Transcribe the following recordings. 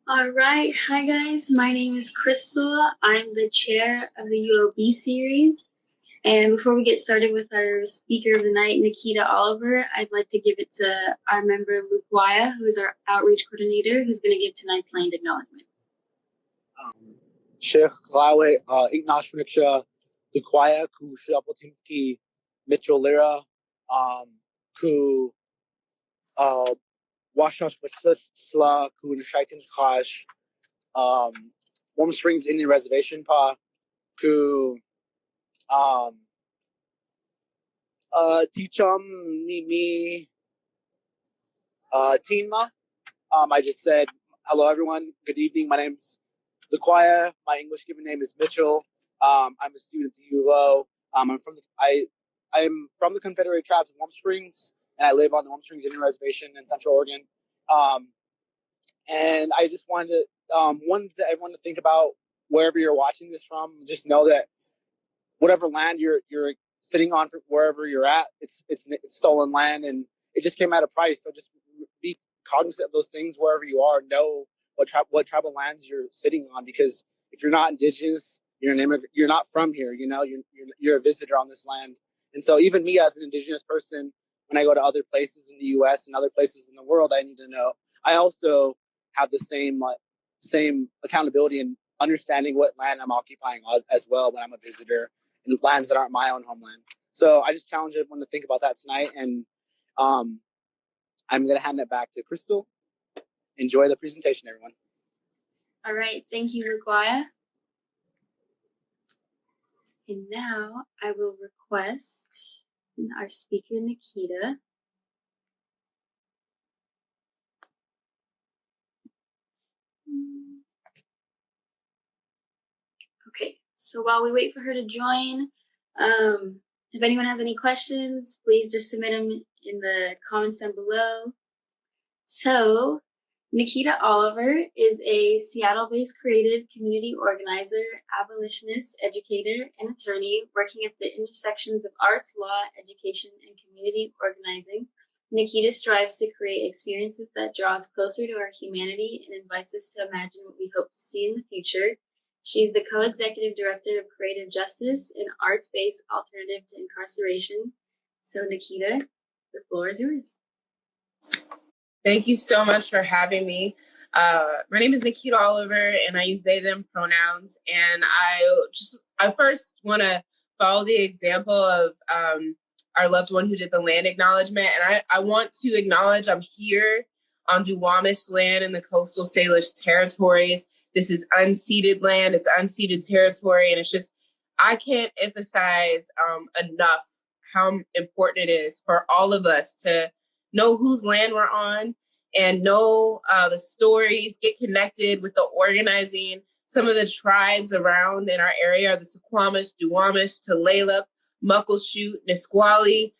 All right. Hi, guys. My name is Crystal. I'm the chair of the UOB series. And before we get started with our speaker of the night, Nikkita Oliver, I'd like to give it to our member, Luke Waya, who's our outreach coordinator, who's going to give tonight's land acknowledgement. Sheikh Glawe Ignash Dukwaya ku Shapotimski Mitchell Lira ku Washash Sla ku Nishaikan Kash Warm Springs Indian Reservation Pa ku Tichum Nimi Tinma. I just said hello everyone, good evening. My name's Dukwaya. My English given name is Mitchell. I'm a student at UO. I'm from the Confederate Tribes of Warm Springs, and I live on the Warm Springs Indian Reservation in Central Oregon. And I just wanted everyone to think about wherever you're watching this from. Just know that whatever land you're sitting on, wherever you're at, it's stolen land, and it just came at a price. So just be cognizant of those things wherever you are. Know what tribal lands you're sitting on, because if you're not indigenous, you're an immigrant. You're not from here. You're a visitor on this land. And so even me as an indigenous person, when I go to other places in the U.S. and other places in the world, I need to know. I also have the same accountability and understanding what land I'm occupying as well when I'm a visitor in lands that aren't my own homeland. So I just challenge everyone to think about that tonight. And I'm going to hand it back to Crystal. Enjoy the presentation, everyone. All right. Thank you, Lukwaya. And now I will request our speaker, Nikita. Okay, so while we wait for her to join, if anyone has any questions, please just submit them in the comments down below. So, Nikkita Oliver is a Seattle-based creative community organizer, abolitionist, educator, and attorney working at the intersections of arts, law, education, and community organizing. Nikita strives to create experiences that draw us closer to our humanity and invites us to imagine what we hope to see in the future. She's the co-executive director of Creative Justice, an arts-based alternative to incarceration. So, Nikita, the floor is yours. Thank you so much for having me. My name is Nikkita Oliver, and I use they, them pronouns. And I first want to follow the example of our loved one who did the land acknowledgement. And I want to acknowledge I'm here on Duwamish land in the coastal Salish territories. This is unceded land, it's unceded territory, and it's just, I can't emphasize enough how important it is for all of us to know whose land we're on and know the stories, get connected with the organizing. Some of the tribes around in our area are the Suquamish, Duwamish, Tulalip, Muckleshoot, Nisqually,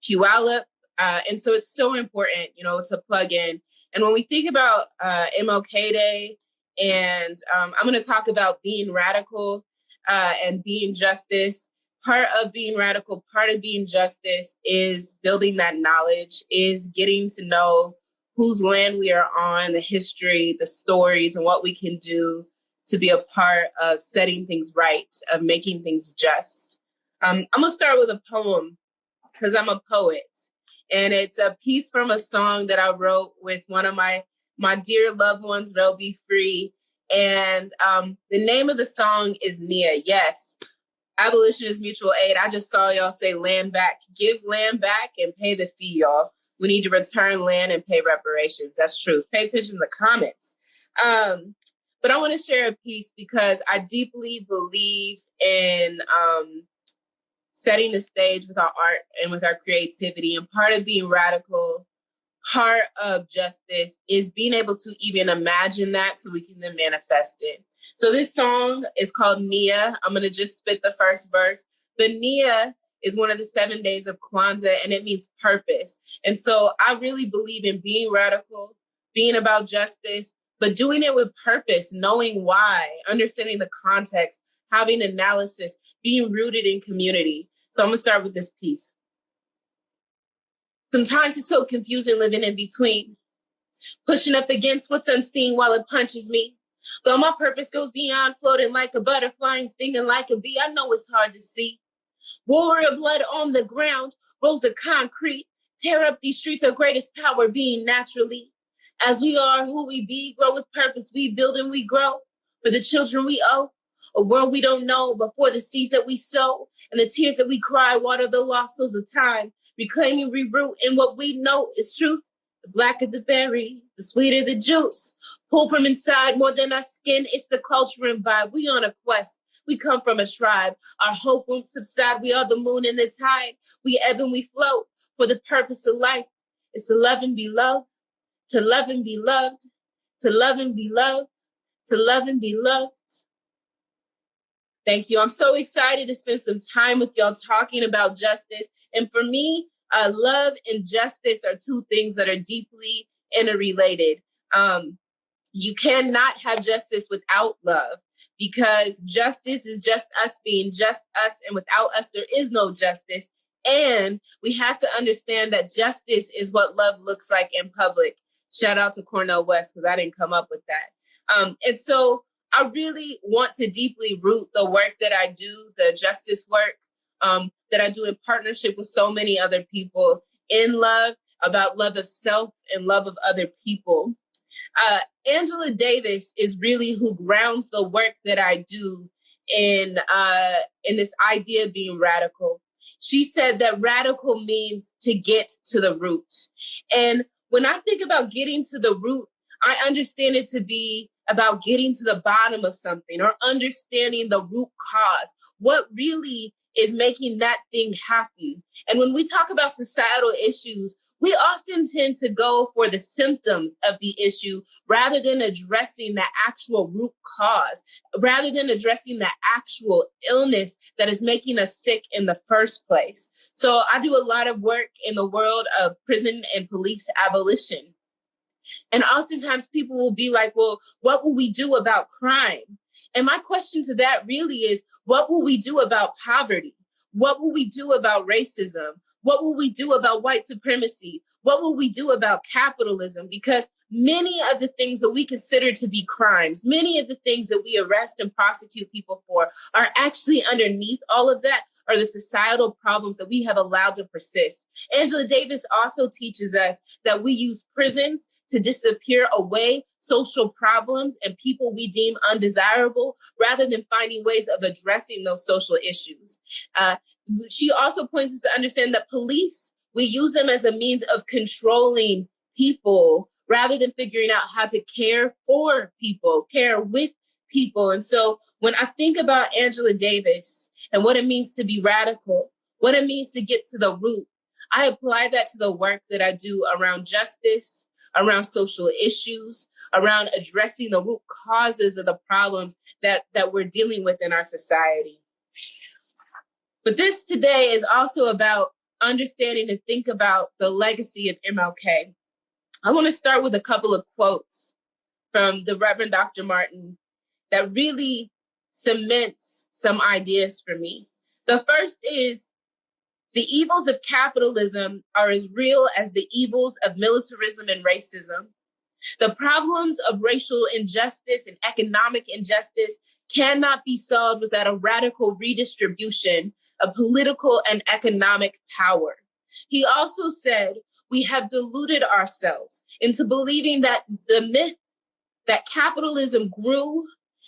Puyallup. And so it's so important, to plug in. And when we think about MLK Day, and I'm going to talk about being radical and being justice. Part of being radical, part of being justice is building that knowledge, is getting to know whose land we are on, the history, the stories, and what we can do to be a part of setting things right, of making things just. I'm going to start with a poem because I'm a poet. And it's a piece from a song that I wrote with one of my dear loved ones, Rel Be Free. And the name of the song is Nia. Yes, Abolition is mutual aid. I just saw y'all say land back. Give land back and pay the fee, y'all. We need to return land and pay reparations. That's true. Pay attention to the comments. But I want to share a piece because I deeply believe in setting the stage with our art and with our creativity. And part of being radical, part of justice is being able to even imagine that so we can then manifest it. So this song is called Nia. I'm going to just spit the first verse. The Nia is one of the 7 days of Kwanzaa, and it means purpose. And so I really believe in being radical, being about justice, but doing it with purpose, knowing why, understanding the context, having analysis, being rooted in community. So I'm going to start with this piece. Sometimes it's so confusing living in between. pushing up against what's unseen while it punches me. Though my purpose goes beyond floating like a butterfly and stinging like a bee, I know it's hard to see. Warrior blood on the ground, rolls of concrete, tear up these streets, our greatest power being naturally. As we are who we be, grow with purpose, we build and we grow. For the children we owe, a world we don't know, but for the seeds that we sow, and the tears that we cry, water the lost souls of time, reclaiming, reroot in what we know is truth. The blacker the berry, the sweeter the juice. Pull from inside more than our skin, it's the culture and vibe. We on a quest. We come from a tribe. Our hope won't subside. We are the moon and the tide. We ebb and we float for the purpose of life. It's to love and be loved, to love and be loved, to love and be loved, to love and be loved. Thank you. I'm so excited to spend some time with y'all talking about justice. And for me, love and justice are two things that are deeply interrelated. You cannot have justice without love, because justice is just us being just us, and without us, there is no justice. And we have to understand that justice is what love looks like in public. Shout out to Cornell West, because I didn't come up with that. And so I really want to deeply root the work that I do, the justice work that I do in partnership with so many other people, in love, about love of self and love of other people. Angela Davis is really who grounds the work that I do in this idea of being radical. She said that radical means to get to the root. And when I think about getting to the root, I understand it to be about getting to the bottom of something, or understanding the root cause. What really is making that thing happen? And when we talk about societal issues, we often tend to go for the symptoms of the issue rather than addressing the actual root cause, rather than addressing the actual illness that is making us sick in the first place. So I do a lot of work in the world of prison and police abolition. And oftentimes people will be like, well, what will we do about crime? And my question to that really is, what will we do about poverty? What will we do about racism? What will we do about white supremacy? What will we do about capitalism? Because many of the things that we consider to be crimes, many of the things that we arrest and prosecute people for, are actually underneath all of that are the societal problems that we have allowed to persist. Angela Davis also teaches us that we use prisons to disappear away social problems and people we deem undesirable, rather than finding ways of addressing those social issues. She also points us to understand that police, we use them as a means of controlling people rather than figuring out how to care for people, care with people. And so when I think about Angela Davis and what it means to be radical, what it means to get to the root, I apply that to the work that I do around justice, around social issues, around addressing the root causes of the problems that we're dealing with in our society. But this today is also about understanding and think about the legacy of MLK. I want to start with a couple of quotes from the Reverend Dr. Martin that really cements some ideas for me. The first is, the evils of capitalism are as real as the evils of militarism and racism. The problems of racial injustice and economic injustice cannot be solved without a radical redistribution of political and economic power. He also said, we have deluded ourselves into believing that the myth that capitalism grew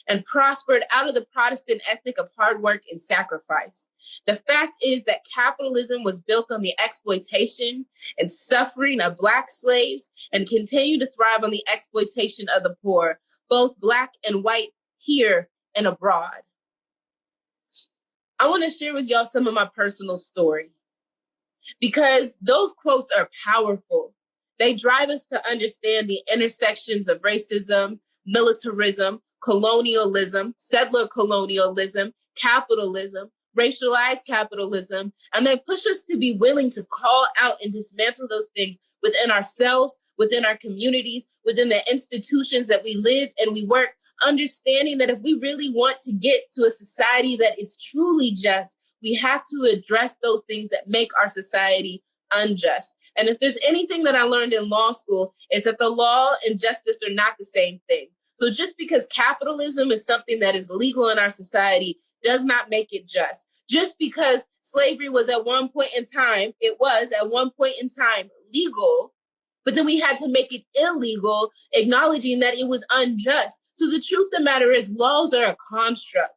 and prospered out of the Protestant ethic of hard work and sacrifice. The fact is that capitalism was built on the exploitation and suffering of Black slaves and continued to thrive on the exploitation of the poor, both Black and white, here and abroad. I want to share with y'all some of my personal story, because those quotes are powerful. They drive us to understand the intersections of racism, militarism, colonialism, settler colonialism, capitalism, racialized capitalism, and they push us to be willing to call out and dismantle those things within ourselves, within our communities, within the institutions that we live and we work, understanding that if we really want to get to a society that is truly just, we have to address those things that make our society unjust. And if there's anything that I learned in law school, is that the law and justice are not the same thing. So just because capitalism is something that is legal in our society does not make it just. Just because slavery was at one point in time, legal, but then we had to make it illegal, acknowledging that it was unjust. So the truth of the matter is laws are a construct.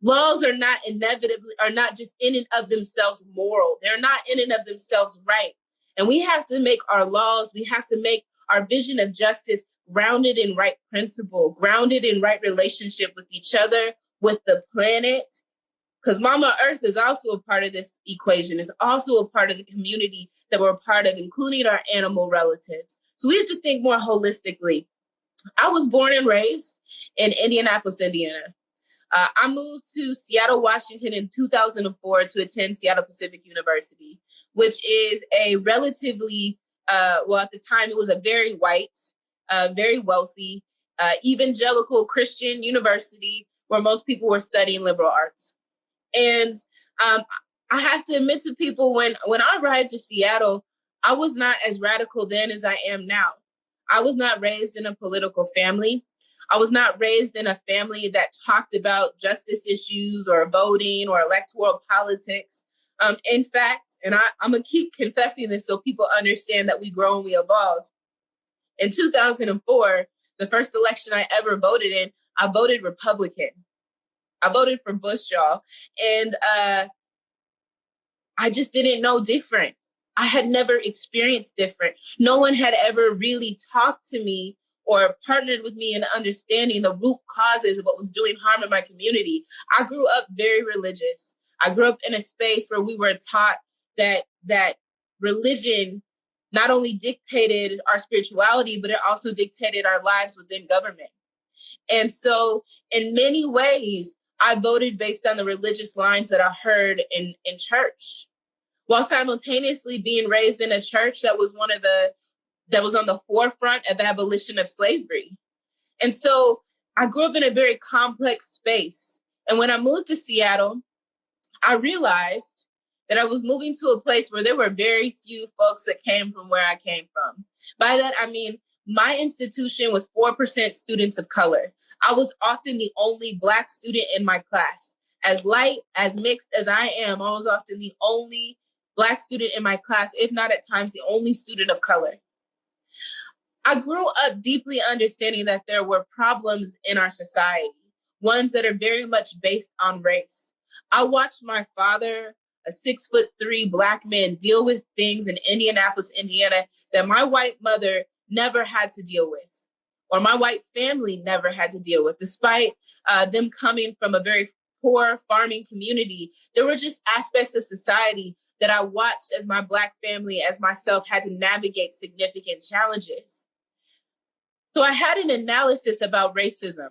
Laws are not just in and of themselves moral. They're not in and of themselves right. And we have to make our laws, we have to make our vision of justice grounded in right principle, grounded in right relationship with each other, with the planet. Because Mama Earth is also a part of this equation, is also a part of the community that we're a part of, including our animal relatives. So we have to think more holistically. I was born and raised in Indianapolis, Indiana. I moved to Seattle, Washington in 2004 to attend Seattle Pacific University, which is a relatively, at the time it was a very white, very wealthy, evangelical Christian university where most people were studying liberal arts. And I have to admit to people, when I arrived to Seattle, I was not as radical then as I am now. I was not raised in a political family. I was not raised in a family that talked about justice issues or voting or electoral politics. In fact, and I'm going to keep confessing this so people understand that we grow and we evolve. In 2004, the first election I ever voted in, I voted Republican. I voted for Bush, y'all. And I just didn't know different. I had never experienced different. No one had ever really talked to me or partnered with me in understanding the root causes of what was doing harm in my community. I grew up very religious. I grew up in a space where we were taught that religion not only dictated our spirituality, but it also dictated our lives within government. And so in many ways, I voted based on the religious lines that I heard in church, while simultaneously being raised in a church that was that was on the forefront of abolition of slavery. And so I grew up in a very complex space. And when I moved to Seattle, I realized that I was moving to a place where there were very few folks that came from where I came from. By that, I mean, my institution was 4% students of color. I was often the only Black student in my class. As light, as mixed as I am, I was often the only Black student in my class, if not at times the only student of color. I grew up deeply understanding that there were problems in our society, ones that are very much based on race. I watched my father, a 6'3" Black man, deal with things in Indianapolis, Indiana, that my white mother never had to deal with, or my white family never had to deal with. Despite them coming from a very poor farming community, there were just aspects of society that I watched as my Black family, as myself, had to navigate significant challenges. So I had an analysis about racism.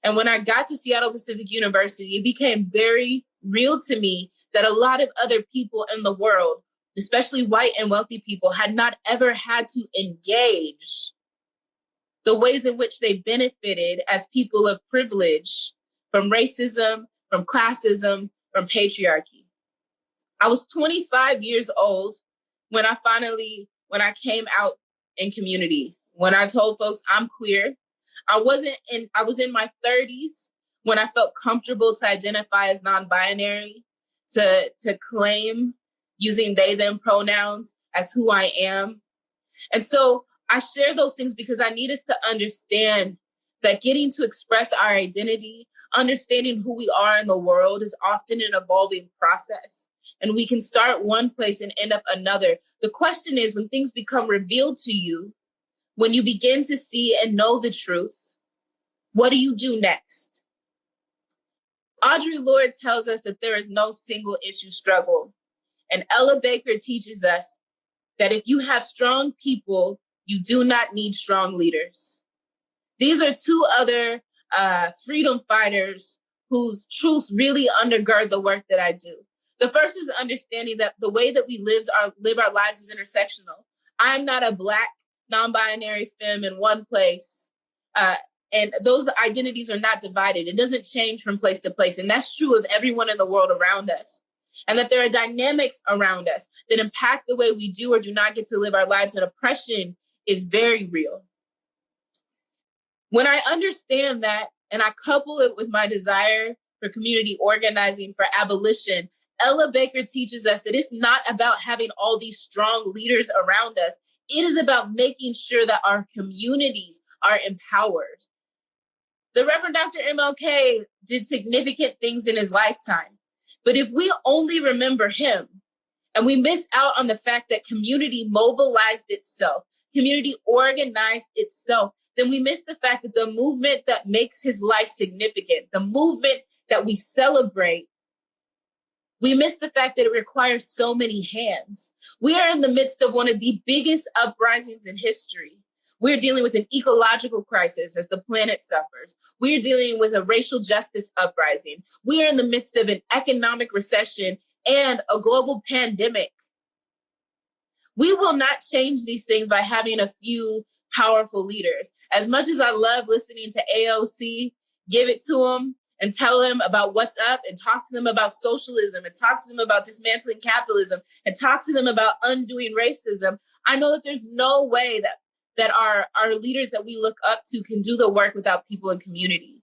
And when I got to Seattle Pacific University, it became very real to me that a lot of other people in the world, especially white and wealthy people, had not ever had to engage the ways in which they benefited as people of privilege from racism, from classism, from patriarchy. I was 25 years old when I came out in community, when I told folks I'm queer. I was in my 30s when I felt comfortable to identify as non-binary, to claim using they, them pronouns as who I am. And so I share those things because I need us to understand that getting to express our identity, understanding who we are in the world, is often an evolving process. And we can start one place and end up another. The question is, when things become revealed to you, when you begin to see and know the truth, what do you do next? Audre Lorde tells us that there is no single issue struggle. And Ella Baker teaches us that if you have strong people, you do not need strong leaders. These are two other freedom fighters whose truths really undergird the work that I do. The first is understanding that the way that we live our lives is intersectional. I'm not a Black non-binary femme in one place, and those identities are not divided. It doesn't change from place to place, and that's true of everyone in the world around us. and that there are dynamics around us that impact the way we do or do not get to live our lives, and oppression is very real. When I understand that, and I couple it with my desire for community organizing, for abolition, Ella Baker teaches us that it's not about having all these strong leaders around us. It is about making sure that our communities are empowered. The Reverend Dr. MLK did significant things in his lifetime. But if we only remember him and we miss out on the fact that community mobilized itself, community organized itself, then we miss the fact that the movement that makes his life significant, the movement that we celebrate, we miss the fact that it requires so many hands. We are in the midst of one of the biggest uprisings in history. We're dealing with an ecological crisis as the planet suffers. We're dealing with a racial justice uprising. We are in the midst of an economic recession and a global pandemic. We will not change these things by having a few powerful leaders. As much as I love listening to AOC, give it to them and tell them about what's up and talk to them about socialism and talk to them about dismantling capitalism and talk to them about undoing racism, I know that there's no way that our leaders that we look up to can do the work without people in community.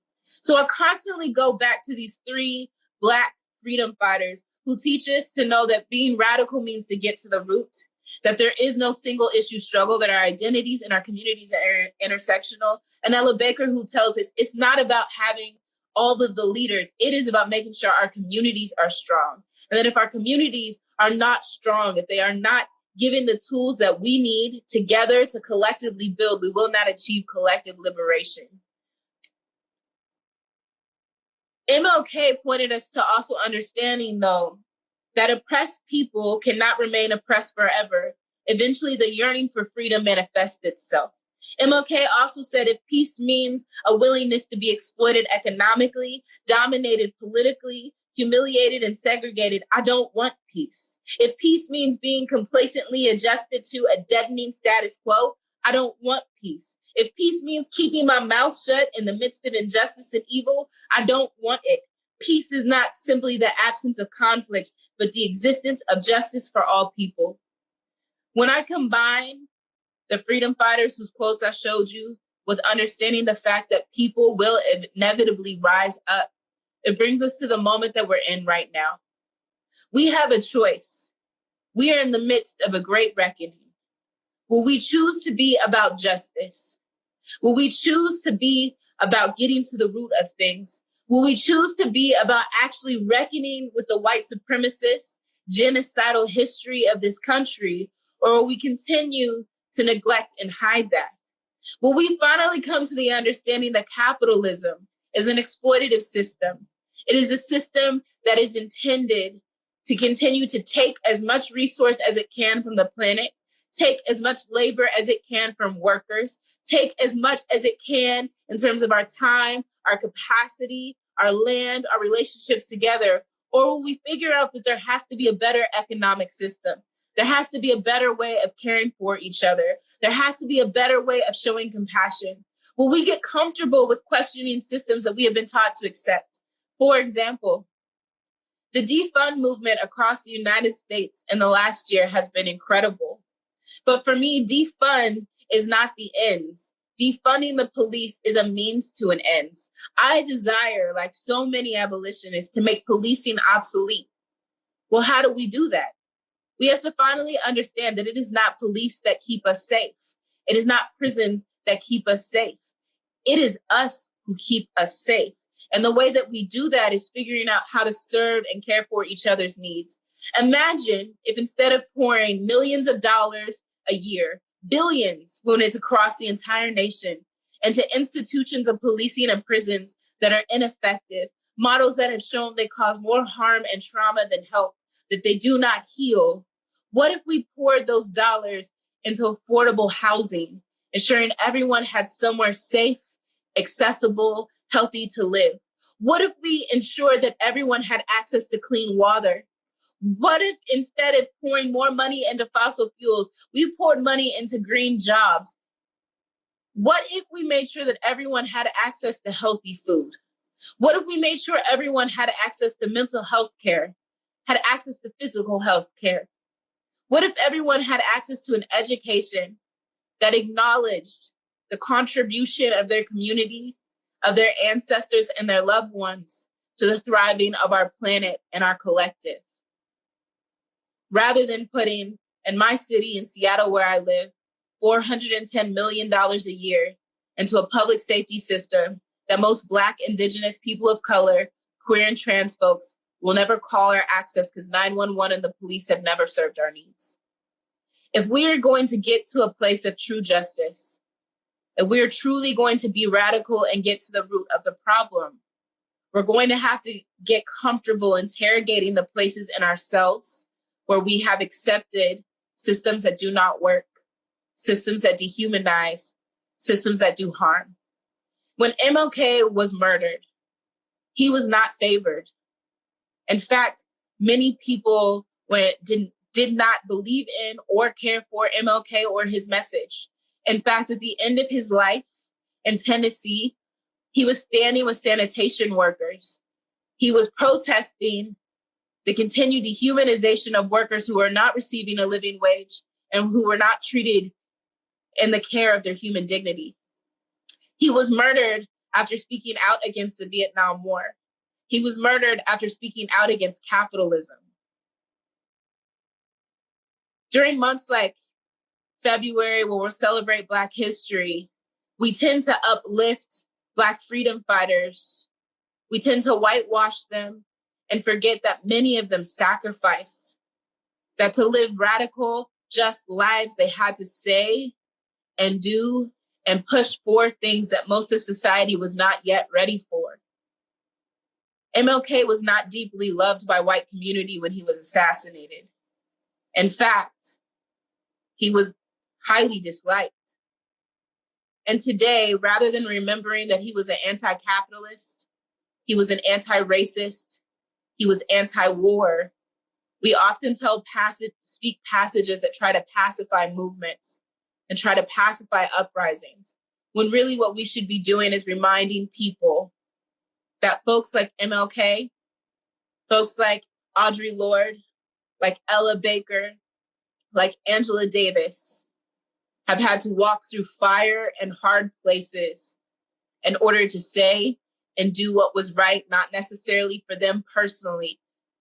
So I constantly go back to these 3 Black freedom fighters who teach us to know that being radical means to get to the root, that there is no single issue struggle, that our identities and our communities are intersectional. And Ella Baker, who tells us it's not about having all of the leaders, it is about making sure our communities are strong. And that if our communities are not strong, if they are not given the tools that we need together to collectively build, we will not achieve collective liberation. MLK pointed us to also understanding, though, that oppressed people cannot remain oppressed forever. Eventually, the yearning for freedom manifests itself. MLK also said if peace means a willingness to be exploited economically, dominated politically, humiliated and segregated, I don't want peace. If peace means being complacently adjusted to a deadening status quo, I don't want peace. If peace means keeping my mouth shut in the midst of injustice and evil, I don't want it. Peace is not simply the absence of conflict, but the existence of justice for all people. When I combine the freedom fighters whose quotes I showed you with understanding the fact that people will inevitably rise up, it brings us to the moment that we're in right now. We have a choice. We are in the midst of a great reckoning. Will we choose to be about justice? Will we choose to be about getting to the root of things? Will we choose to be about actually reckoning with the white supremacist, genocidal history of this country? Or will we continue to neglect and hide that? Will we finally come to the understanding that capitalism is an exploitative system? It is a system that is intended to continue to take as much resource as it can from the planet, take as much labor as it can from workers, take as much as it can in terms of our time, our capacity, our land, our relationships together? Or will we figure out that there has to be a better economic system? There has to be a better way of caring for each other. There has to be a better way of showing compassion. Will we get comfortable with questioning systems that we have been taught to accept? For example, the defund movement across the United States in the last year has been incredible. But for me, defund is not the ends. Defunding the police is a means to an end. I desire, like so many abolitionists, to make policing obsolete. Well, how do we do that? We have to finally understand that it is not police that keep us safe. It is not prisons that keep us safe. It is us who keep us safe. And the way that we do that is figuring out how to serve and care for each other's needs. Imagine if instead of pouring millions of dollars a year, billions went into across the entire nation and to institutions of policing and prisons that are ineffective, models that have shown they cause more harm and trauma than help, that they do not heal. What if we poured those dollars into affordable housing, ensuring everyone had somewhere safe, accessible, healthy to live? What if we ensured that everyone had access to clean water? What if instead of pouring more money into fossil fuels, we poured money into green jobs? What if we made sure that everyone had access to healthy food? What if we made sure everyone had access to mental health care? had access to physical health care? What if everyone had access to an education that acknowledged the contribution of their community, of their ancestors and their loved ones to the thriving of our planet and our collective? Rather than putting, in my city, in Seattle where I live, $410 million a year into a public safety system that most Black, Indigenous, people of color, queer and trans folks will never call or access because 911 and the police have never served our needs. If we are going to get to a place of true justice, if we are truly going to be radical and get to the root of the problem, we're going to have to get comfortable interrogating the places in ourselves where we have accepted systems that do not work, systems that dehumanize, systems that do harm. When MLK was murdered, he was not favored. In fact, many people did not believe in or care for MLK or his message. In fact, at the end of his life in Tennessee, he was standing with sanitation workers. He was protesting the continued dehumanization of workers who are not receiving a living wage and who were not treated in the care of their human dignity. He was murdered after speaking out against the Vietnam War. He was murdered after speaking out against capitalism. During months like February, where we'll celebrate Black history, we tend to uplift Black freedom fighters. We tend to whitewash them and forget that many of them sacrificed, that to live radical, just lives, they had to say and do and push for things that most of society was not yet ready for. MLK was not deeply loved by white community when he was assassinated. In fact, he was highly disliked. And today, rather than remembering that he was an anti-capitalist, he was an anti-racist, he was anti-war, we often speak passages that try to pacify movements and try to pacify uprisings, when really what we should be doing is reminding people that folks like MLK, folks like Audre Lorde, like Ella Baker, like Angela Davis, have had to walk through fire and hard places in order to say and do what was right, not necessarily for them personally,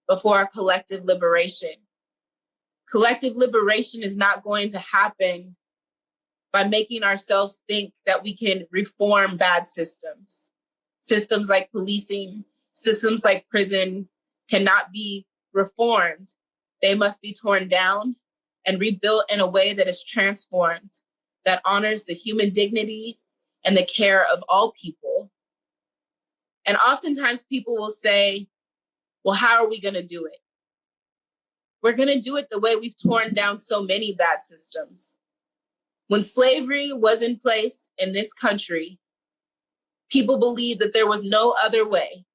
but for our collective liberation. Collective liberation is not going to happen by making ourselves think that we can reform bad systems. Systems like policing, systems like prison cannot be reformed. They must be torn down and rebuilt in a way that is transformed, that honors the human dignity and the care of all people. And oftentimes people will say, well, how are we going to do it? We're going to do it the way we've torn down so many bad systems. When slavery was in place in this country, people believed that there was no other way.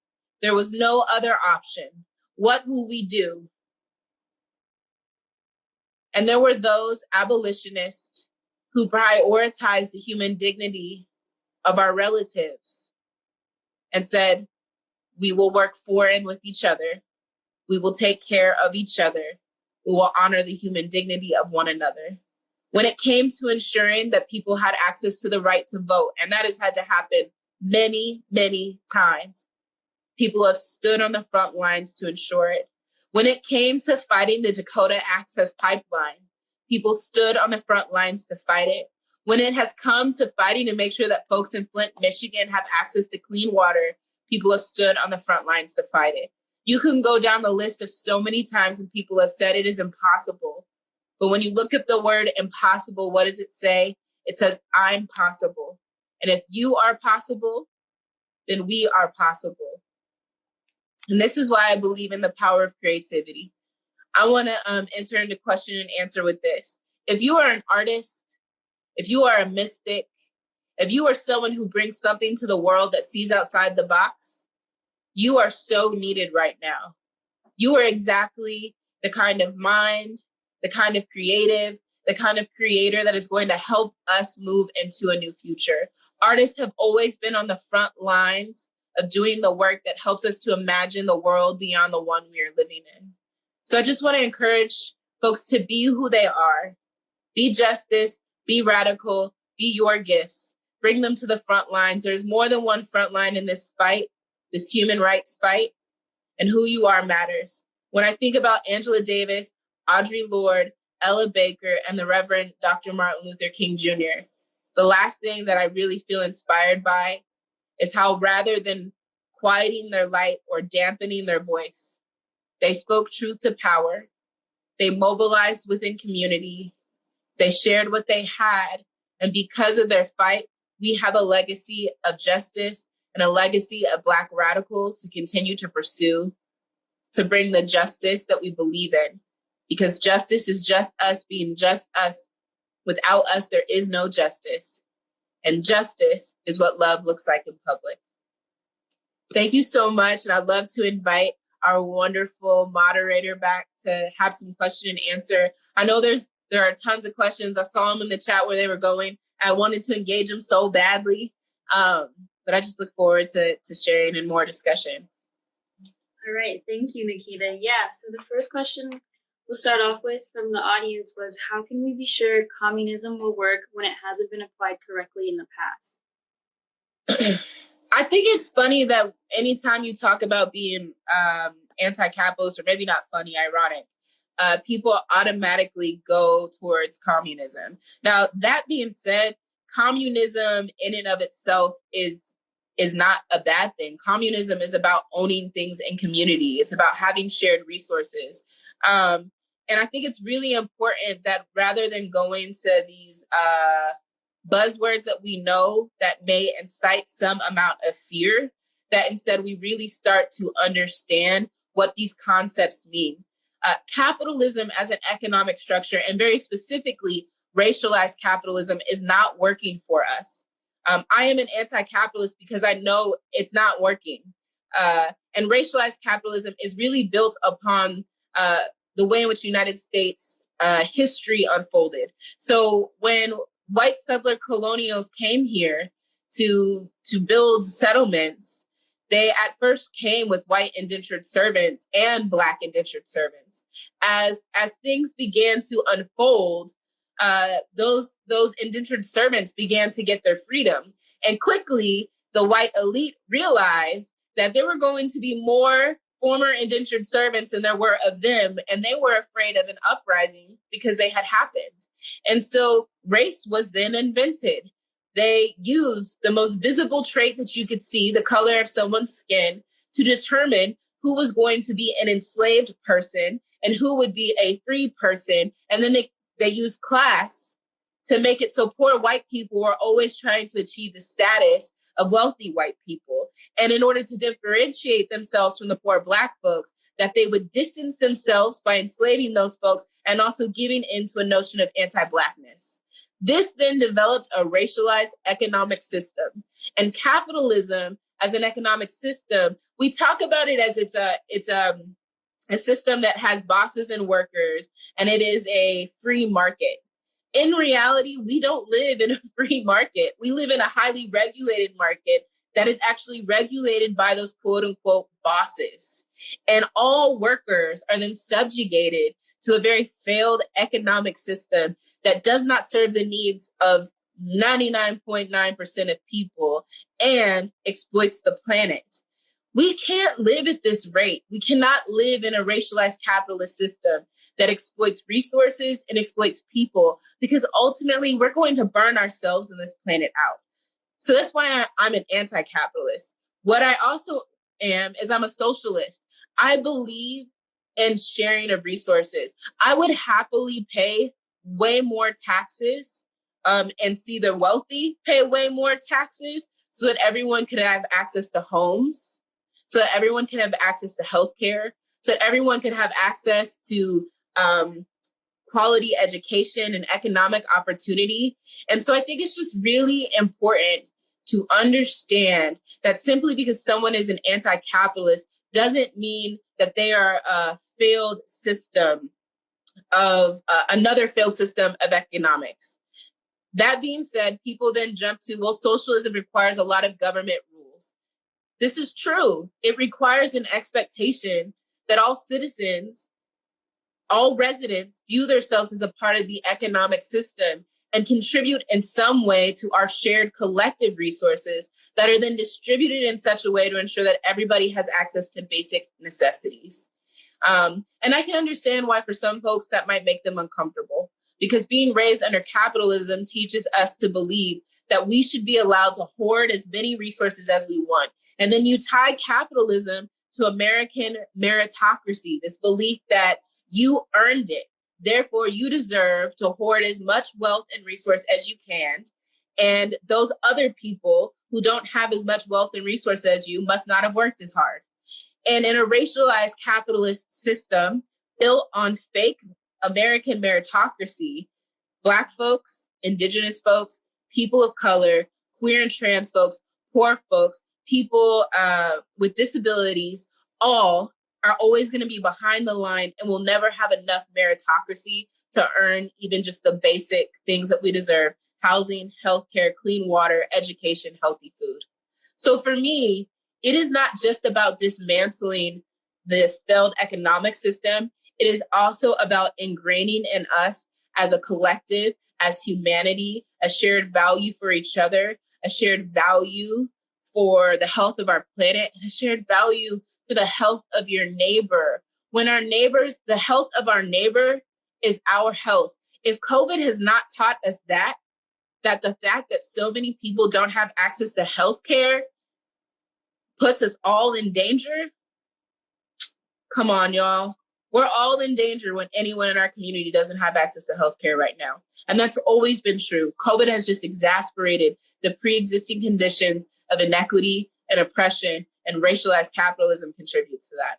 There was no other option. What will we do? And there were those abolitionists who prioritized the human dignity of our relatives and said, we will work for and with each other. We will take care of each other. We will honor the human dignity of one another. When it came to ensuring that people had access to the right to vote, and that has had to happen many, many times, people have stood on the front lines to ensure it. When it came to fighting the Dakota Access Pipeline, people stood on the front lines to fight it. When it has come to fighting to make sure that folks in Flint, Michigan have access to clean water, people have stood on the front lines to fight it. You can go down the list of so many times when people have said it is impossible. But when you look at the word impossible, what does it say? It says, I'm possible. And if you are possible, then we are possible. And this is why I believe in the power of creativity. I want to enter into question and answer with this. If you are an artist, if you are a mystic, if you are someone who brings something to the world that sees outside the box, you are so needed right now. You are exactly the kind of mind, the kind of creative, the kind of creator that is going to help us move into a new future. Artists have always been on the front lines of doing the work that helps us to imagine the world beyond the one we are living in. So I just want to encourage folks to be who they are. Be justice, be radical, be your gifts. Bring them to the front lines. There's more than one front line in this fight, this human rights fight, and who you are matters. When I think about Angela Davis, Audre Lorde, Ella Baker, and the Reverend Dr. Martin Luther King Jr., the last thing that I really feel inspired by is how rather than quieting their light or dampening their voice, they spoke truth to power. They mobilized within community. They shared what they had. And because of their fight, we have a legacy of justice and a legacy of Black radicals to continue to pursue, to bring the justice that we believe in. Because justice is just us being just us. Without us, there is no justice. And justice is what love looks like in public. Thank you so much. And I'd love to invite our wonderful moderator back to have some question and answer. I know there are tons of questions. I saw them in the chat where they were going. I wanted to engage them so badly. But I just look forward to sharing and more discussion. All right. Thank you, Nikita. Yeah. So the first question we'll start off with from the audience was, how can we be sure communism will work when it hasn't been applied correctly in the past? I think it's funny that anytime you talk about being anti-capitalist, or maybe not funny, ironic, people automatically go towards communism. Now, that being said, communism in and of itself is not a bad thing. Communism is about owning things in community. It's about having shared resources. And I think it's really important that rather than going to these buzzwords that we know that may incite some amount of fear, that instead we really start to understand what these concepts mean. Capitalism as an economic structure, and very specifically racialized capitalism, is not working for us. I am an anti-capitalist because I know it's not working. And racialized capitalism is really built upon the way in which United States history unfolded. So when white settler colonials came here to build settlements, they at first came with white indentured servants and Black indentured servants. As things began to unfold, those indentured servants began to get their freedom. And quickly, the white elite realized that there were going to be more former indentured servants than there were of them, and they were afraid of an uprising because they had happened. And so race was then invented. They used the most visible trait that you could see, the color of someone's skin, to determine who was going to be an enslaved person and who would be a free person. And then they used class to make it so poor white people were always trying to achieve the status of wealthy white people. And in order to differentiate themselves from the poor Black folks, that they would distance themselves by enslaving those folks and also giving into a notion of anti-Blackness. This then developed a racialized economic system. And capitalism as an economic system, we talk about it as it's a system that has bosses and workers, and it is a free market. In reality, we don't live in a free market. We live in a highly regulated market that is actually regulated by those quote unquote bosses. And all workers are then subjugated to a very failed economic system that does not serve the needs of 99.9% of people and exploits the planet. We can't live at this rate. We cannot live in a racialized capitalist system that exploits resources and exploits people, because ultimately we're going to burn ourselves and this planet out. So that's why I'm an anti-capitalist. What I also am is I'm a socialist. I believe in sharing of resources. I would happily pay way more taxes and see the wealthy pay way more taxes so that everyone could have access to homes, so that everyone can have access to healthcare, so that everyone can have access to quality education and economic opportunity. And so I think it's just really important to understand that simply because someone is an anti-capitalist doesn't mean that they are a failed system of another failed system of economics. That being said, people then jump to, well, socialism requires a lot of government rules. This is true. It requires an expectation that all citizens All residents view themselves as a part of the economic system and contribute in some way to our shared collective resources that are then distributed in such a way to ensure that everybody has access to basic necessities. And I can understand why for some folks that might make them uncomfortable, because being raised under capitalism teaches us to believe that we should be allowed to hoard as many resources as we want. And then you tie capitalism to American meritocracy, this belief that you earned it. Therefore, you deserve to hoard as much wealth and resource as you can. And those other people who don't have as much wealth and resource as you must not have worked as hard. And in a racialized capitalist system built on fake American meritocracy, Black folks, Indigenous folks, people of color, queer and trans folks, poor folks, people with disabilities, all are always going to be behind the line and will never have enough meritocracy to earn even just the basic things that we deserve: housing, healthcare, clean water, education, healthy food. So for me, it is not just about dismantling the failed economic system. It is also about ingraining in us as a collective, as humanity, a shared value for each other, a shared value for the health of our planet, and a shared value for the health of your neighbor. When our neighbors, the health of our neighbor is our health. If COVID has not taught us that the fact that so many people don't have access to health care puts us all in danger, come on, y'all. We're all in danger when anyone in our community doesn't have access to healthcare right now. And that's always been true. COVID has just exacerbated the pre-existing conditions of inequity and oppression, and racialized capitalism contributes to that.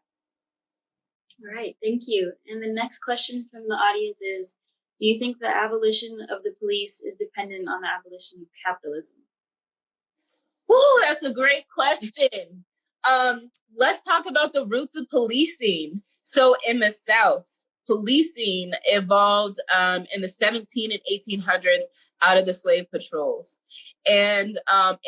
All right, thank you. And the next question from the audience is, do you think the abolition of the police is dependent on the abolition of capitalism? Ooh, that's a great question. Let's talk about the roots of policing. So in the South, policing evolved in the 17 and 1800s out of the slave patrols. And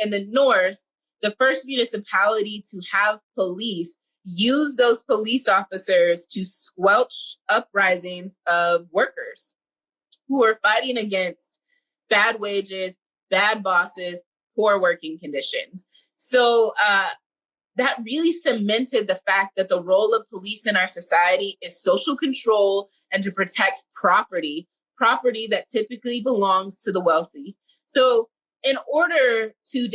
in the North, the first municipality to have police used those police officers to squelch uprisings of workers who were fighting against bad wages, bad bosses, poor working conditions. So that really cemented the fact that the role of police in our society is social control and to protect property that typically belongs to the wealthy. So in order to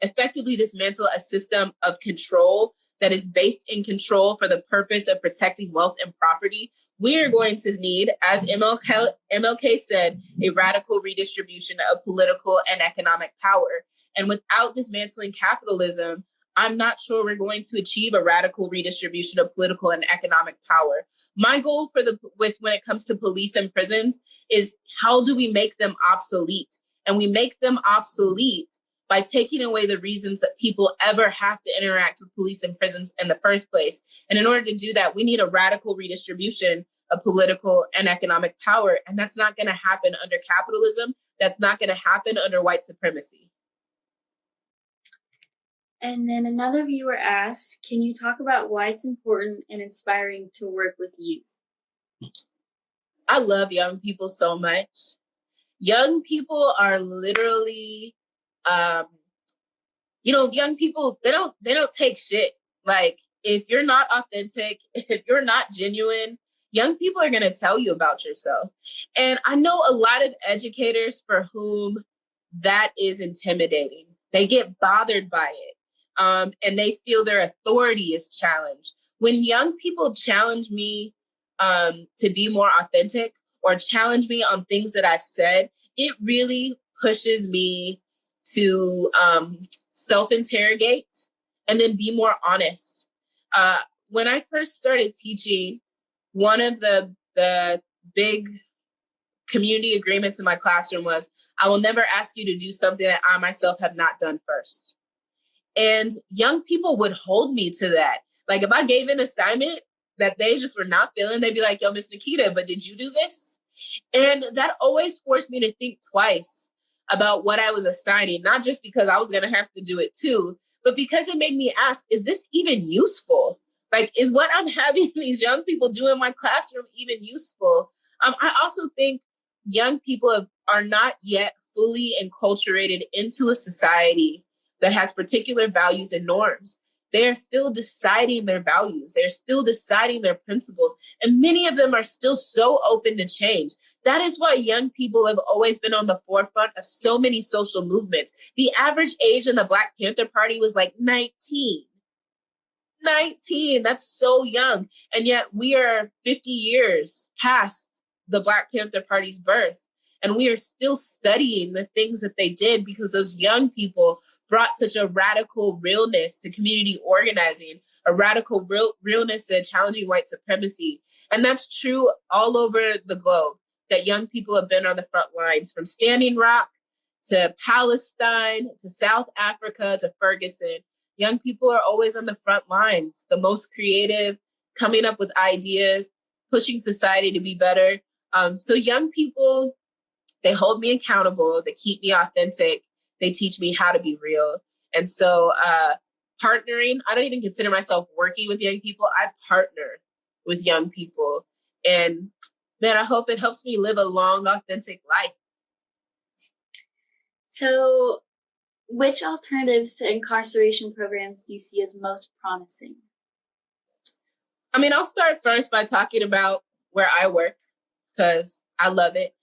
effectively dismantle a system of control that is based in control for the purpose of protecting wealth and property, we are going to need, as MLK said, a radical redistribution of political and economic power. And without dismantling capitalism, I'm not sure we're going to achieve a radical redistribution of political and economic power. My goal when it comes to police and prisons is, how do we make them obsolete? And we make them obsolete by taking away the reasons that people ever have to interact with police and prisons in the first place. And in order to do that, we need a radical redistribution of political and economic power. And that's not going to happen under capitalism. That's not going to happen under white supremacy. And then another viewer asks, can you talk about why it's important and inspiring to work with youth? I love young people so much. Young people are literally, young people, they don't take shit. Like, if you're not authentic, if you're not genuine, young people are going to tell you about yourself. And I know a lot of educators for whom that is intimidating. They get bothered by it. And they feel their authority is challenged. When young people challenge me to be more authentic, or challenge me on things that I've said, it really pushes me to self-interrogate and then be more honest. When I first started teaching, one of the big community agreements in my classroom was, I will never ask you to do something that I myself have not done first. And young people would hold me to that. Like, if I gave an assignment that they just were not feeling, they'd be like, yo, Miss Nikita, but did you do this? And that always forced me to think twice about what I was assigning, not just because I was going to have to do it too, but because it made me ask, is this even useful? Like, is what I'm having these young people do in my classroom even useful? I also think young people are not yet fully enculturated into a society that has particular values and norms. They are still deciding their values. They're still deciding their principles. And many of them are still so open to change. That is why young people have always been on the forefront of so many social movements. The average age in the Black Panther Party was like 19. 19, that's so young. And yet we are 50 years past the Black Panther Party's birth. And we are still studying the things that they did because those young people brought such a radical realness to community organizing, a radical realness to challenging white supremacy. And that's true all over the globe, that young people have been on the front lines, from Standing Rock to Palestine to South Africa to Ferguson. Young people are always on the front lines, the most creative, coming up with ideas, pushing society to be better. So young people, they hold me accountable, they keep me authentic, they teach me how to be real. And so partnering, I don't even consider myself working with young people. I partner with young people. And man, I hope it helps me live a long, authentic life. So, which alternatives to incarceration programs do you see as most promising? I mean, I'll start first by talking about where I work, because I love it.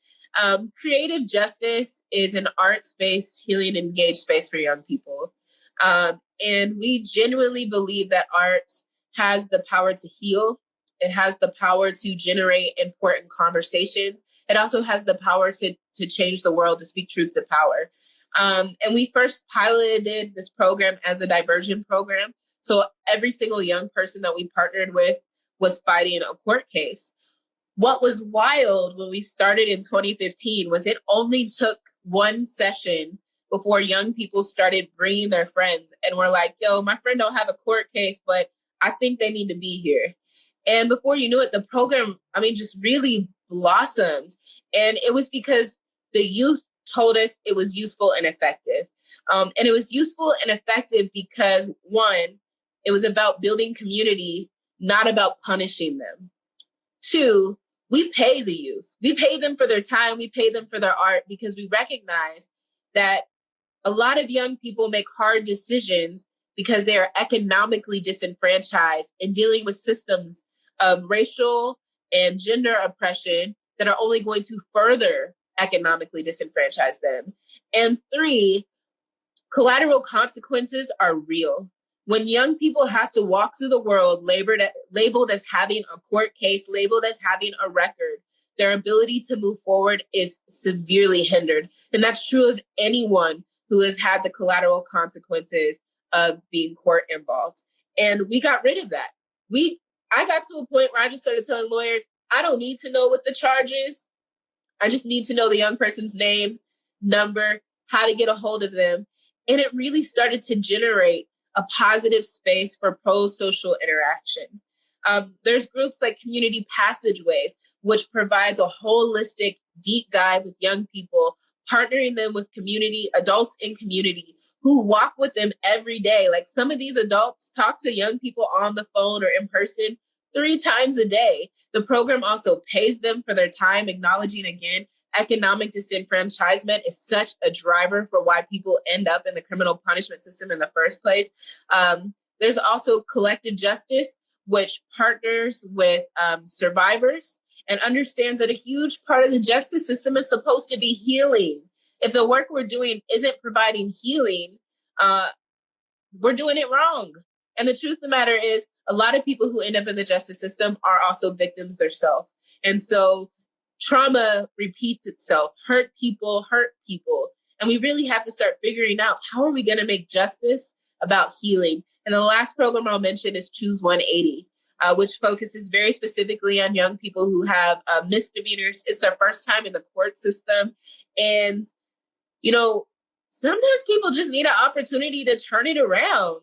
Creative justice is an arts-based healing and engaged space for young people. And we genuinely believe that art has the power to heal. It has the power to generate important conversations. It also has the power to change the world, to speak truth to power. And we first piloted this program as a diversion program. So every single young person that we partnered with was fighting a court case. What was wild when we started in 2015 was it only took one session before young people started bringing their friends and were like, yo, my friend don't have a court case, but I think they need to be here. And before you knew it, the program, I mean, just really blossomed. And it was because the youth told us it was useful and effective. And it was useful and effective because, one, it was about building community, not about punishing them. Two, we pay the youth. We pay them for their time. We pay them for their art because we recognize that a lot of young people make hard decisions because they are economically disenfranchised and dealing with systems of racial and gender oppression that are only going to further economically disenfranchise them. And three, collateral consequences are real. When young people have to walk through the world labeled as having a court case, labeled as having a record, their ability to move forward is severely hindered. And that's true of anyone who has had the collateral consequences of being court involved. And we got rid of that. I got to a point where I just started telling lawyers, I don't need to know what the charge is. I just need to know the young person's name, number, how to get a hold of them. And it really started to generate a positive space for pro-social interaction. There's groups like Community Passageways, which provides a holistic deep dive with young people, partnering them with adults in community who walk with them every day. Like, some of these adults talk to young people on the phone or in person 3 times a day. The program also pays them for their time, acknowledging, again, economic disenfranchisement is such a driver for why people end up in the criminal punishment system in the first place. There's also Collective Justice, which partners with survivors and understands that a huge part of the justice system is supposed to be healing. If the work we're doing isn't providing healing, we're doing it wrong. And the truth of the matter is, a lot of people who end up in the justice system are also victims themselves. And so trauma repeats itself. Hurt people. And we really have to start figuring out, how are we going to make justice about healing? And the last program I'll mention is Choose 180, which focuses very specifically on young people who have misdemeanors. It's their first time in the court system. And, sometimes people just need an opportunity to turn it around.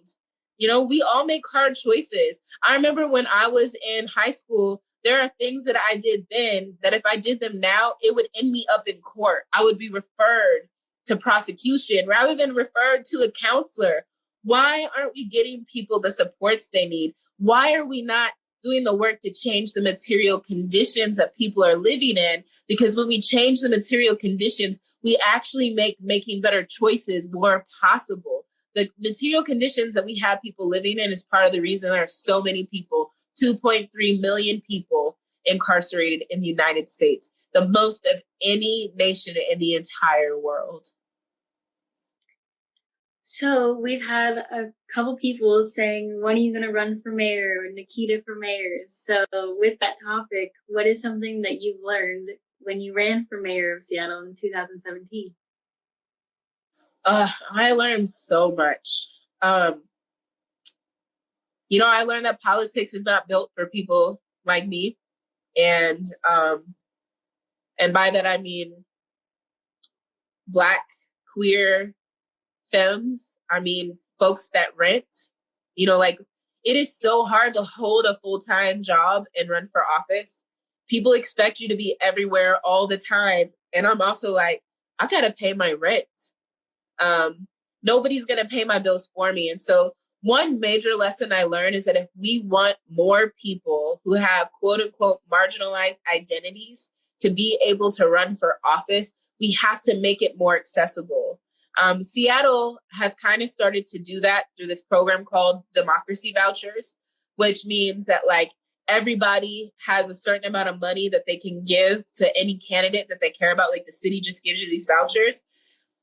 We all make hard choices. I remember when I was in high school, there are things that I did then that if I did them now, it would end me up in court. I would be referred to prosecution rather than referred to a counselor. Why aren't we getting people the supports they need? Why are we not doing the work to change the material conditions that people are living in? Because when we change the material conditions, we actually make making better choices more possible. The material conditions that we have people living in is part of the reason there are so many people, 2.3 million people incarcerated in the United States, the most of any nation in the entire world. So we've had a couple people saying, when are you going to run for mayor, or Nikita for mayor? So with that topic, what is something that you've learned when you ran for mayor of Seattle in 2017? I learned so much. I learned that politics is not built for people like me. And by that, I mean Black, queer, femmes. I mean, folks that rent, it is so hard to hold a full-time job and run for office. People expect you to be everywhere all the time. And I'm also like, I gotta pay my rent. Nobody's going to pay my bills for me. And so one major lesson I learned is that if we want more people who have quote unquote marginalized identities to be able to run for office, we have to make it more accessible. Seattle has kind of started to do that through this program called Democracy Vouchers, which means that everybody has a certain amount of money that they can give to any candidate that they care about. Like the city just gives you these vouchers.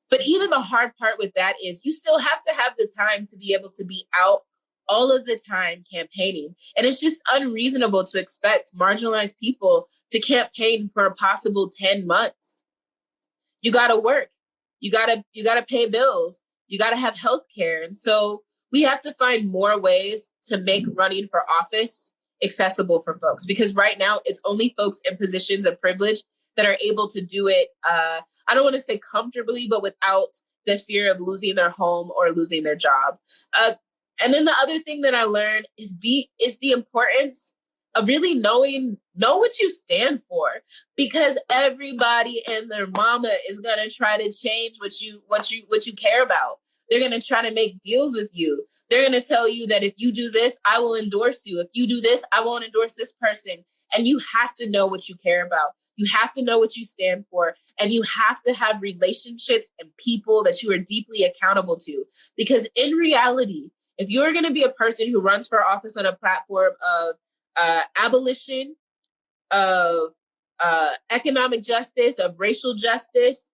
But even the hard part with that is you still have to have the time to be able to be out all of the time campaigning. And it's just unreasonable to expect marginalized people to campaign for a possible 10 months. You got to work. You got to pay bills. You got to have health care. And so we have to find more ways to make running for office accessible for folks, because right now it's only folks in positions of privilege that are able to do it. I don't want to say comfortably, but without the fear of losing their home or losing their job. And then the other thing that I learned is the importance of really know what you stand for, because everybody and their mama is gonna try to change what you care about. They're gonna try to make deals with you. They're gonna tell you that if you do this, I will endorse you. If you do this, I won't endorse this person. And you have to know what you care about. You have to know what you stand for, and you have to have relationships and people that you are deeply accountable to. Because in reality, if you're going to be a person who runs for office on a platform of abolition, of economic justice, of racial justice,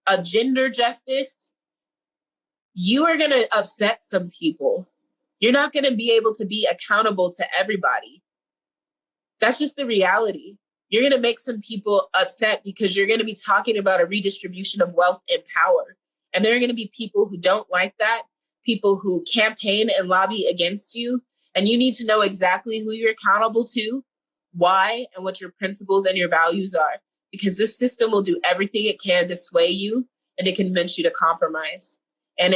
of gender justice, you are going to upset some people. You're not going to be able to be accountable to everybody. That's just the reality. You're going to make some people upset because you're going to be talking about a redistribution of wealth and power. And there are going to be people who don't like that, people who campaign and lobby against you. And you need to know exactly who you're accountable to, why, and what your principles and your values are. Because this system will do everything it can to sway you and to convince you to compromise. And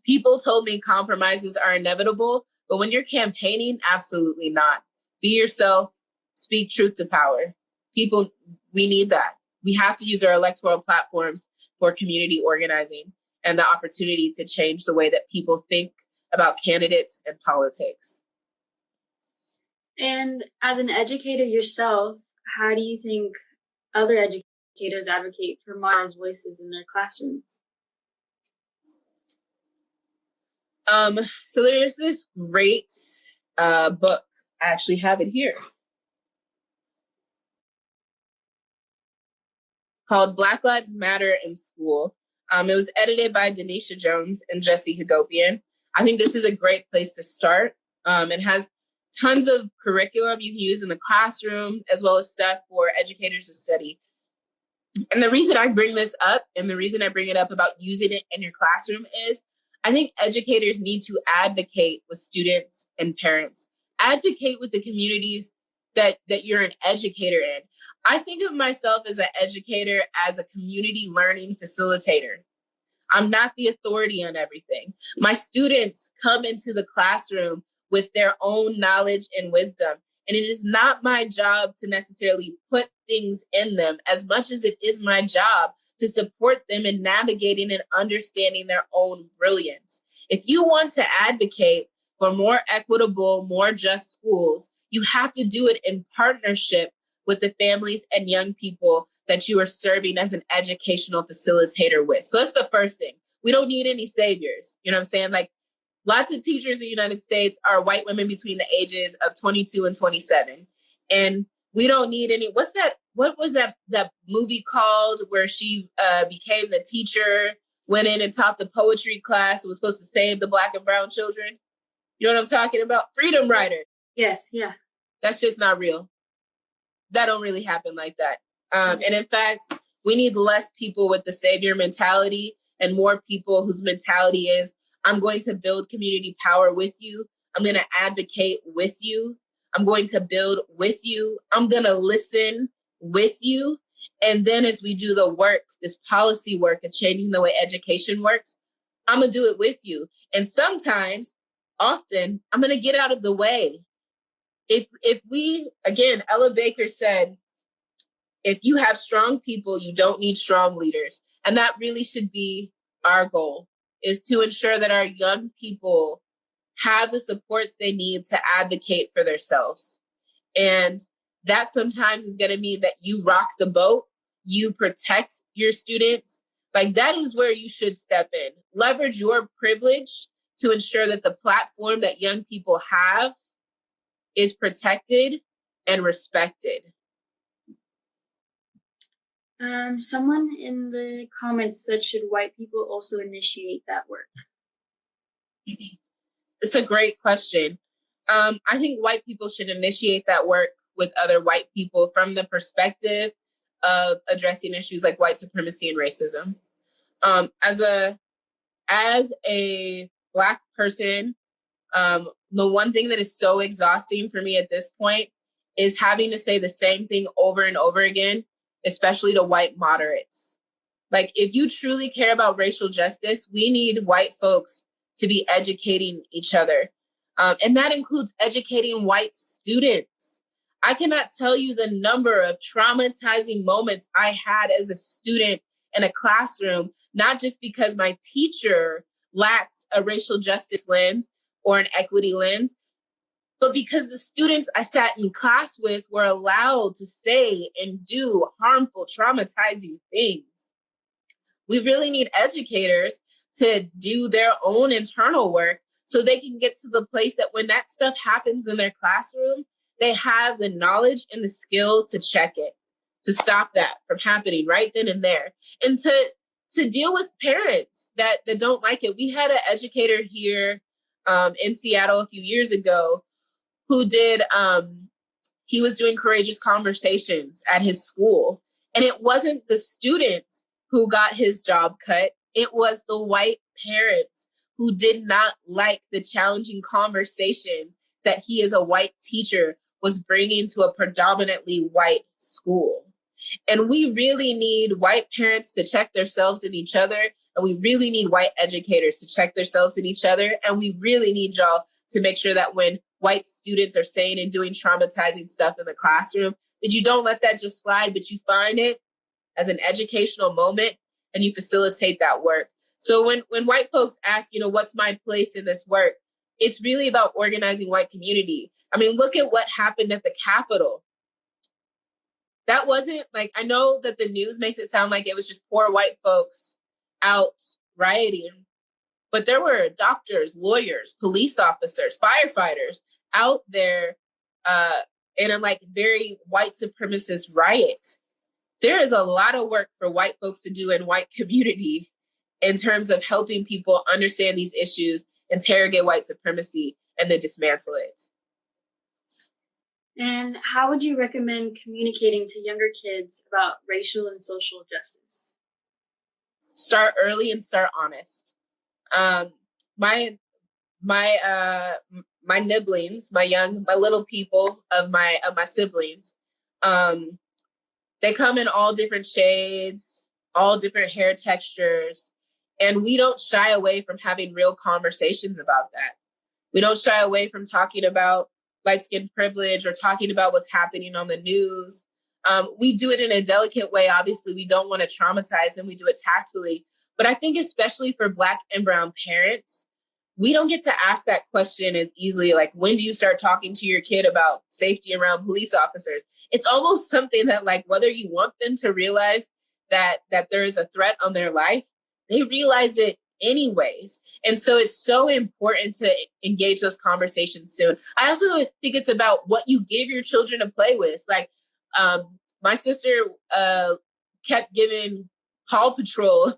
people told me compromises are inevitable, but when you're campaigning, absolutely not. Be yourself, speak truth to power. People, we need that. We have to use our electoral platforms for community organizing and the opportunity to change the way that people think about candidates and politics. And as an educator yourself, how do you think other educators advocate for marginalized voices in their classrooms? So there's this great book. I actually have it here, called Black Lives Matter in School. It was edited by Denisha Jones and Jesse Hagopian. I think this is a great place to start. It has tons of curriculum you can use in the classroom, as well as stuff for educators to study. And the reason I bring this up, and the reason I bring it up about using it in your classroom, is I think educators need to advocate with students and parents. Advocate with the communities that you're an educator in. I think of myself as an educator as a community learning facilitator. I'm not the authority on everything. My students come into the classroom with their own knowledge and wisdom. And it is not my job to necessarily put things in them as much as it is my job to support them in navigating and understanding their own brilliance. If you want to advocate for more equitable, more just schools, you have to do it in partnership with the families and young people that you are serving as an educational facilitator with. So that's the first thing. We don't need any saviors. You know what I'm saying? Like, lots of teachers in the United States are white women between the ages of 22 and 27. And we don't need any, what was that movie called where she became the teacher, went in and taught the poetry class, and was supposed to save the Black and brown children? You know what I'm talking about? Freedom Rider. Yes, yeah. That's just not real. That don't really happen like that. And in fact, we need less people with the savior mentality and more people whose mentality is, I'm going to build community power with you. I'm going to advocate with you. I'm going to build with you. I'm going to listen with you. And then as we do the work, this policy work of changing the way education works, I'm going to do it with you. And sometimes, often, I'm going to get out of the way. If we, again, Ella Baker said, if you have strong people, you don't need strong leaders. And that really should be our goal, is to ensure that our young people have the supports they need to advocate for themselves. And that sometimes is going to mean that you rock the boat, you protect your students. Like, that is where you should step in. Leverage your privilege to ensure that the platform that young people have is protected and respected. Someone in the comments said, should white people also initiate that work? It's a great question. I think white people should initiate that work with other white people from the perspective of addressing issues like white supremacy and racism. As a Black person, the one thing that is so exhausting for me at this point is having to say the same thing over and over again, especially to white moderates. Like, if you truly care about racial justice, we need white folks to be educating each other. And that includes educating white students. I cannot tell you the number of traumatizing moments I had as a student in a classroom, not just because my teacher lacked a racial justice lens or an equity lens, but because the students I sat in class with were allowed to say and do harmful, traumatizing things. We really need educators to do their own internal work so they can get to the place that when that stuff happens in their classroom, they have the knowledge and the skill to check it, to stop that from happening right then and there, and to deal with parents that don't like it. We had an educator here in Seattle a few years ago who did, he was doing courageous conversations at his school. And it wasn't the students who got his job cut. It was the white parents who did not like the challenging conversations that he, as a white teacher, was bringing to a predominantly white school. And we really need white parents to check themselves in each other. And we really need white educators to check themselves in each other. And we really need y'all to make sure that when white students are saying and doing traumatizing stuff in the classroom, that you don't let that just slide, but you find it as an educational moment and you facilitate that work. So when white folks ask, what's my place in this work? It's really about organizing white community. I mean, look at what happened at the Capitol. That wasn't like, I know that the news makes it sound like it was just poor white folks out rioting, but there were doctors, lawyers, police officers, firefighters out there in a very white supremacist riot. There is a lot of work for white folks to do in white community in terms of helping people understand these issues, interrogate white supremacy, and then dismantle it. And how would you recommend communicating to younger kids about racial and social justice? Start early and start honest. My nibblings, my little people of my siblings, they come in all different shades, all different hair textures, and we don't shy away from having real conversations about that. We don't shy away from talking about light-skin privilege or talking about what's happening on the news. We do it in a delicate way. Obviously, we don't want to traumatize them. We do it tactfully. But I think especially for Black and brown parents, we don't get to ask that question as easily. Like, when do you start talking to your kid about safety around police officers? It's almost something that, like, whether you want them to realize that there is a threat on their life, they realize it anyways. And so it's so important to engage those conversations soon. I also think it's about what you give your children to play with. Like, my sister kept giving Paw Patrol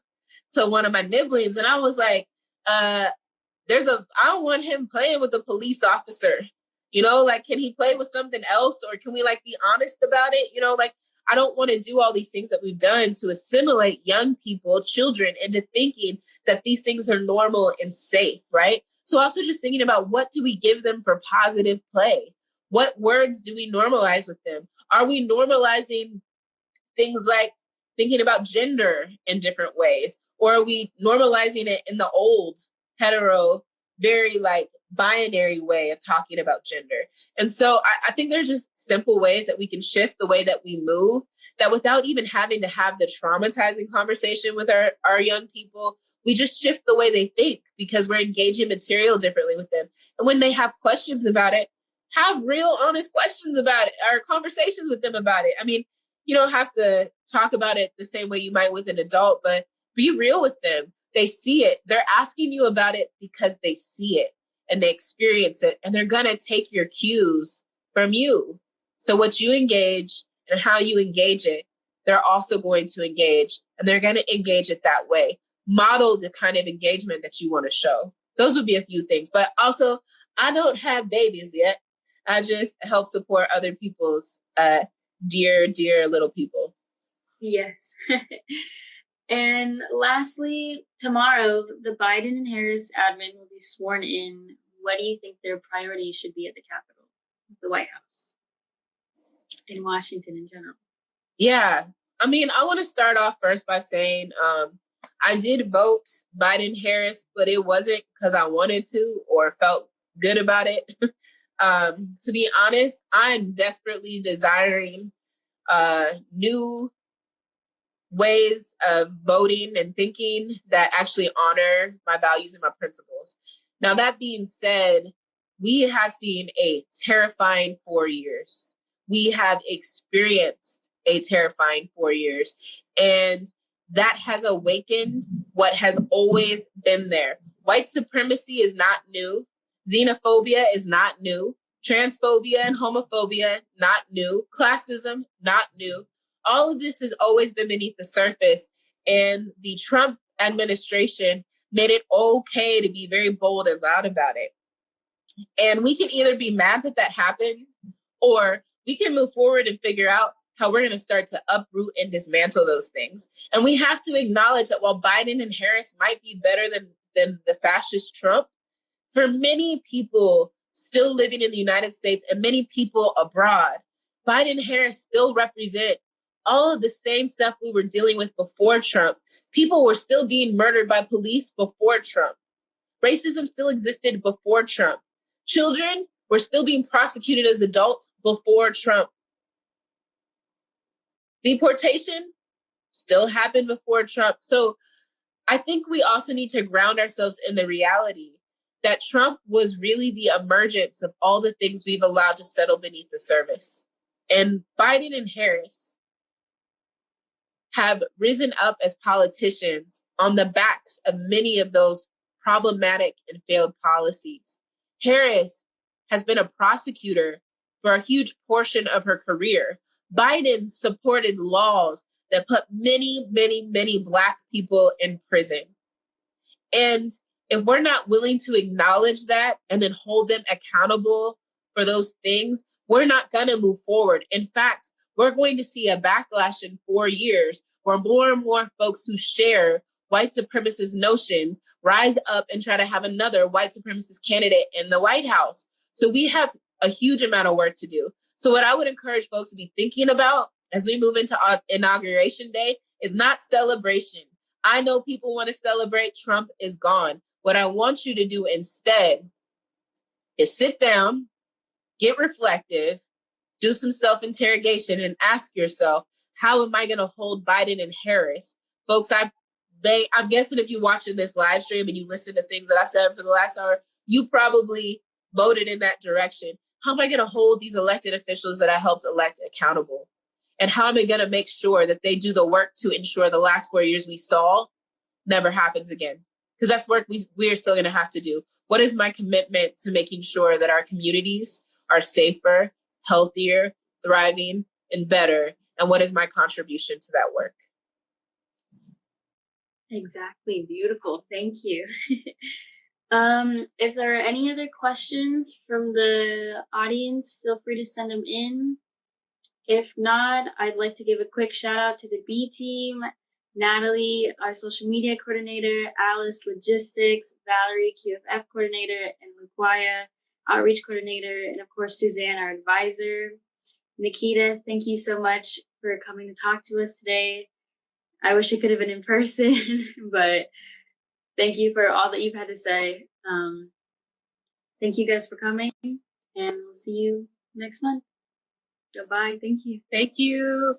to one of my nibblings, and I was like, I don't want him playing with a police officer. You know, like, can he play with something else, or can we, like, be honest about it? You know, like, I don't want to do all these things that we've done to assimilate young people, children, into thinking that these things are normal and safe, right? So also just thinking about, what do we give them for positive play? What words do we normalize with them? Are we normalizing things like thinking about gender in different ways? Or are we normalizing it in the old, hetero, very, like, binary way of talking about gender? And so I think there's just simple ways that we can shift the way that we move, that without even having to have the traumatizing conversation with our young people, we just shift the way they think, because we're engaging material differently with them. And when they have questions about it, have real, honest questions about it, or conversations with them about it. I mean, you don't have to talk about it the same way you might with an adult, but be real with them. They see it. They're asking you about it because they see it and they experience it, and they're going to take your cues from you. So what you engage and how you engage it, they're also going to engage, and they're going to engage it that way. Model the kind of engagement that you want to show. Those would be a few things. But also, I don't have babies yet. I just help support other people's dear little people. Yes. And lastly, tomorrow, the Biden and Harris admin will be sworn in. What do you think their priorities should be at the Capitol, the White House, in Washington in general? Yeah. I mean, I want to start off first by saying I did vote Biden-Harris, but it wasn't because I wanted to or felt good about it. To be honest, I'm desperately desiring new ways of voting and thinking that actually honor my values and my principles. Now, that being said, we have seen a terrifying 4 years. We have experienced a terrifying 4 years, and that has awakened what has always been there. White supremacy is not new. Xenophobia is not new. Transphobia and homophobia, not new. Classism, not new. All of this has always been beneath the surface, and the Trump administration made it okay to be very bold and loud about it. And we can either be mad that that happened, or we can move forward and figure out how we're going to start to uproot and dismantle those things. And we have to acknowledge that while Biden and Harris might be better than the fascist Trump, for many people still living in the United States and many people abroad, Biden and Harris still represent all of the same stuff we were dealing with before Trump. People were still being murdered by police before Trump. Racism still existed before Trump. Children were still being prosecuted as adults before Trump. Deportation still happened before Trump. So I think we also need to ground ourselves in the reality that Trump was really the emergence of all the things we've allowed to settle beneath the surface. And Biden and Harris have risen up as politicians on the backs of many of those problematic and failed policies. Harris has been a prosecutor for a huge portion of her career. Biden supported laws that put many, many, many Black people in prison. And if we're not willing to acknowledge that and then hold them accountable for those things, we're not going to move forward. In fact, we're going to see a backlash in 4 years where more and more folks who share white supremacist notions rise up and try to have another white supremacist candidate in the White House. So we have a huge amount of work to do. So what I would encourage folks to be thinking about as we move into Inauguration Day is not celebration. I know people want to celebrate Trump is gone. What I want you to do instead is sit down, get reflective, Do some self-interrogation and ask yourself, how am I going to hold Biden and Harris? Folks, I'm guessing if you're watching this live stream and you listen to things that I said for the last hour, you probably voted in that direction. How am I going to hold these elected officials that I helped elect accountable? And how am I going to make sure that they do the work to ensure the last 4 years we saw never happens again? Because that's work we are still going to have to do. What is my commitment to making sure that our communities are safer, healthier, thriving, and better? And what is my contribution to that work? Exactly. Beautiful. Thank you. If there are any other questions from the audience, feel free to send them in. If not, I'd like to give a quick shout out to the B team, Natalie, our social media coordinator, Alice, logistics, Valerie, QFF coordinator, and Laquaya, outreach coordinator, and of course, Suzanne, our advisor. Nikita, thank you so much for coming to talk to us today. I wish it could have been in person, but thank you for all that you've had to say. Thank you guys for coming, and we'll see you next month. Goodbye. Thank you. Thank you.